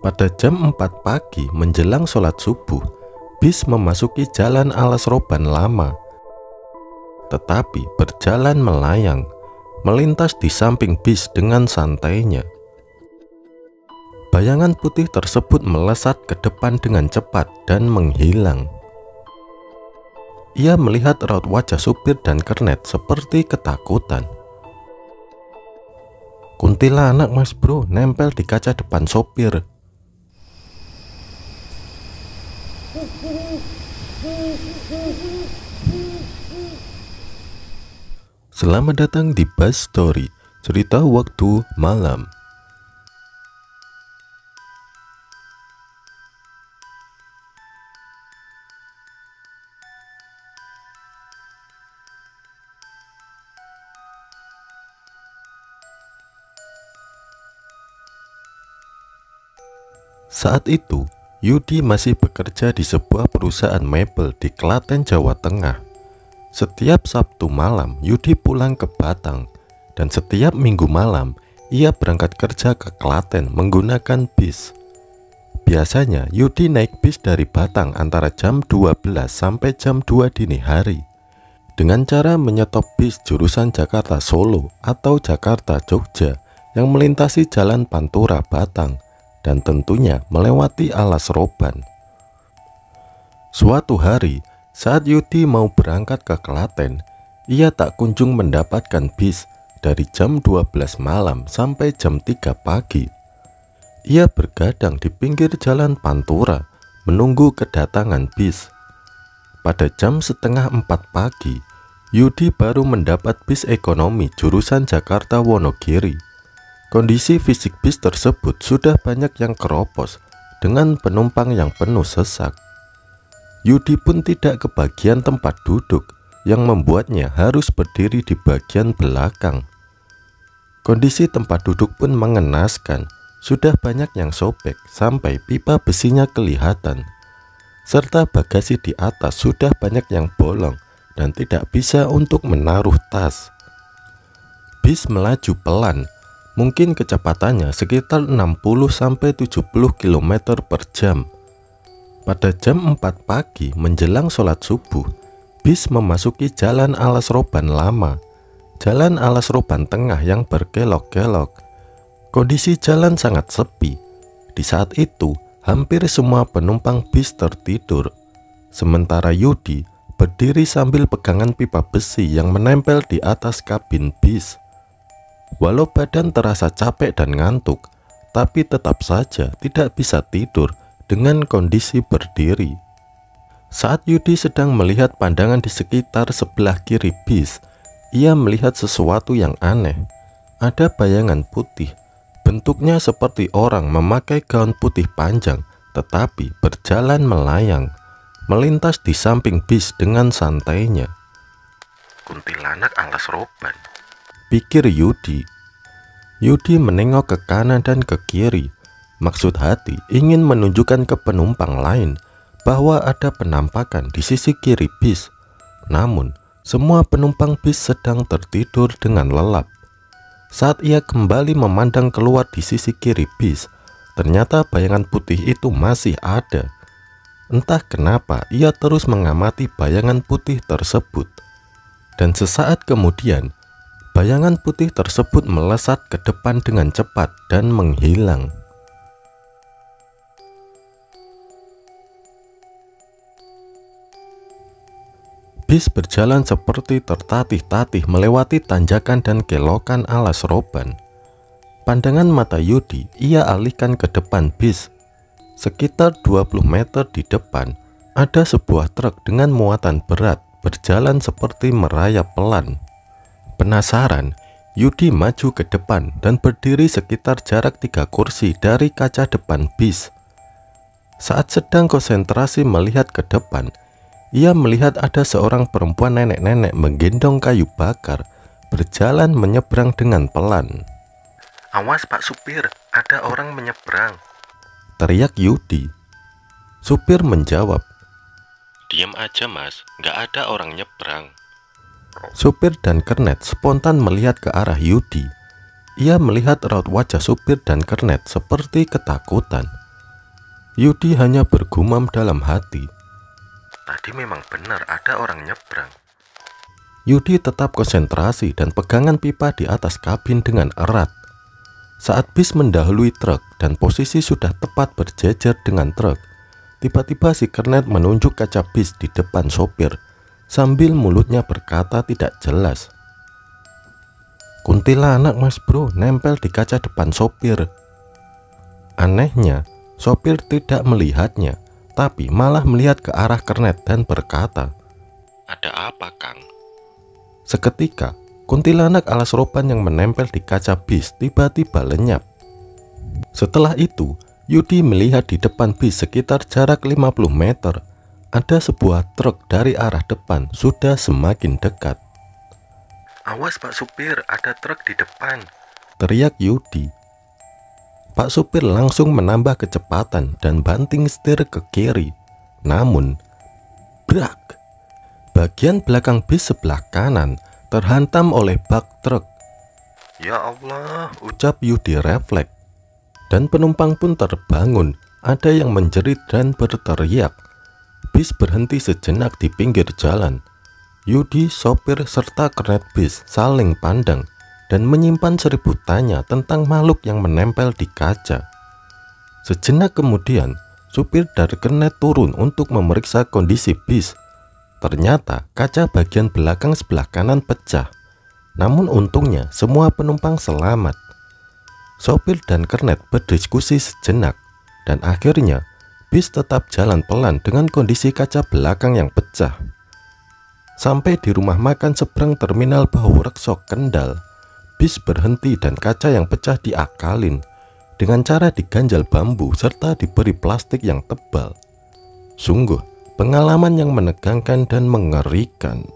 Pada jam 4 pagi menjelang sholat subuh, bis memasuki jalan Alas Roban Lama. Tetapi berjalan melayang, melintas di samping bis dengan santainya. Bayangan putih tersebut melesat ke depan dengan cepat dan menghilang. Ia melihat raut wajah supir dan kernet seperti ketakutan. "Kuntilanak mas bro, nempel di kaca depan sopir." Selamat datang di Buzz Story, cerita waktu malam. Saat itu, Yudi masih bekerja di sebuah perusahaan mebel di Klaten, Jawa Tengah. Setiap Sabtu malam, Yudi pulang ke Batang, dan setiap Minggu malam, ia berangkat kerja ke Klaten menggunakan bis. Biasanya, Yudi naik bis dari Batang antara jam 12 sampai jam 2 dini hari, dengan cara menyetop bis jurusan Jakarta Solo atau Jakarta Jogja yang melintasi Jalan Pantura Batang, dan tentunya melewati Alas Roban. Suatu hari, saat Yudi mau berangkat ke Klaten, ia tak kunjung mendapatkan bis dari jam 12 malam sampai jam 3 pagi. Ia bergadang di pinggir Jalan Pantura menunggu kedatangan bis. Pada jam setengah 4 pagi, Yudi baru mendapat bis ekonomi jurusan Jakarta Wonogiri. Kondisi fisik bis tersebut sudah banyak yang keropos dengan penumpang yang penuh sesak. Yudi pun tidak kebagian tempat duduk yang membuatnya harus berdiri di bagian belakang. Kondisi tempat duduk pun mengenaskan, sudah banyak yang sobek sampai pipa besinya kelihatan, serta bagasi di atas sudah banyak yang bolong dan tidak bisa untuk menaruh tas. Bis melaju pelan, mungkin kecepatannya sekitar 60-70 km per jam. Pada jam 4 pagi menjelang sholat subuh, bis memasuki Jalan Alas Roban Lama, Jalan Alas Roban Tengah yang berkelok-kelok. Kondisi jalan sangat sepi. Di saat itu, hampir semua penumpang bis tertidur. Sementara Yudi berdiri sambil pegangan pipa besi yang menempel di atas kabin bis. Walau badan terasa capek dan ngantuk, tapi tetap saja tidak bisa tidur dengan kondisi berdiri. Saat Yudi sedang melihat pandangan di sekitar sebelah kiri bis, ia melihat sesuatu yang aneh. Ada bayangan putih, bentuknya seperti orang memakai gaun putih panjang, tetapi berjalan melayang, melintas di samping bis dengan santainya. "Kuntilanak Alas Roban," pikir Yudi. Yudi menengok ke kanan dan ke kiri. Maksud hati ingin menunjukkan ke penumpang lain bahwa ada penampakan di sisi kiri bis. Namun, semua penumpang bis sedang tertidur dengan lelap. Saat ia kembali memandang keluar di sisi kiri bis, ternyata bayangan putih itu masih ada. Entah kenapa ia terus mengamati bayangan putih tersebut. Dan sesaat kemudian, bayangan putih tersebut melesat ke depan dengan cepat dan menghilang. Bis berjalan seperti tertatih-tatih melewati tanjakan dan kelokan Alas Roban. Pandangan mata Yudi ia alihkan ke depan bis. Sekitar 20 meter di depan, ada sebuah truk dengan muatan berat berjalan seperti merayap pelan. Penasaran, Yudi maju ke depan dan berdiri sekitar jarak 3 kursi dari kaca depan bis. Saat sedang konsentrasi melihat ke depan, ia melihat ada seorang perempuan nenek-nenek menggendong kayu bakar, berjalan menyeberang dengan pelan. "Awas Pak Supir, ada orang menyeberang," teriak Yudi. Supir menjawab, "Diam aja mas, nggak ada orang nyebrang." Supir dan kernet spontan melihat ke arah Yudi. Ia melihat raut wajah supir dan kernet seperti ketakutan. Yudi hanya bergumam dalam hati. Tadi memang benar ada orang nyebrang. Yudi tetap konsentrasi dan pegangan pipa di atas kabin dengan erat. Saat bis mendahului truk dan posisi sudah tepat berjejer dengan truk, tiba-tiba si kernet menunjuk kaca bis di depan sopir sambil mulutnya berkata tidak jelas. "Kuntilanak mas bro, nempel di kaca depan sopir." Anehnya, sopir tidak melihatnya, tapi malah melihat ke arah kernet dan berkata, "Ada apa, Kang?" Seketika, kuntilanak alas roban yang menempel di kaca bis tiba-tiba lenyap. Setelah itu, Yudi melihat di depan bis sekitar jarak 50 meter, ada sebuah truk dari arah depan sudah semakin dekat. "Awas Pak Supir, ada truk di depan," teriak Yudi. Pak supir langsung menambah kecepatan dan banting setir ke kiri. Namun, brak! Bagian belakang bis sebelah kanan terhantam oleh bak truk. "Ya Allah," ucap Yudi refleks. Dan penumpang pun terbangun, ada yang menjerit dan berteriak. Bis berhenti sejenak di pinggir jalan. Yudi, sopir, serta kernet bis saling pandang dan menyimpan 1000 tanya tentang makhluk yang menempel di kaca. Sejenak kemudian, supir dari kernet turun untuk memeriksa kondisi bis. Ternyata kaca bagian belakang sebelah kanan pecah. Namun untungnya semua penumpang selamat. Sopir dan kernet berdiskusi sejenak, dan akhirnya bis tetap jalan pelan dengan kondisi kaca belakang yang pecah. Sampai di rumah makan seberang terminal Bahurekso Kendal, bis berhenti dan kaca yang pecah diakalin dengan cara diganjal bambu serta diberi plastik yang tebal. Sungguh pengalaman yang menegangkan dan mengerikan.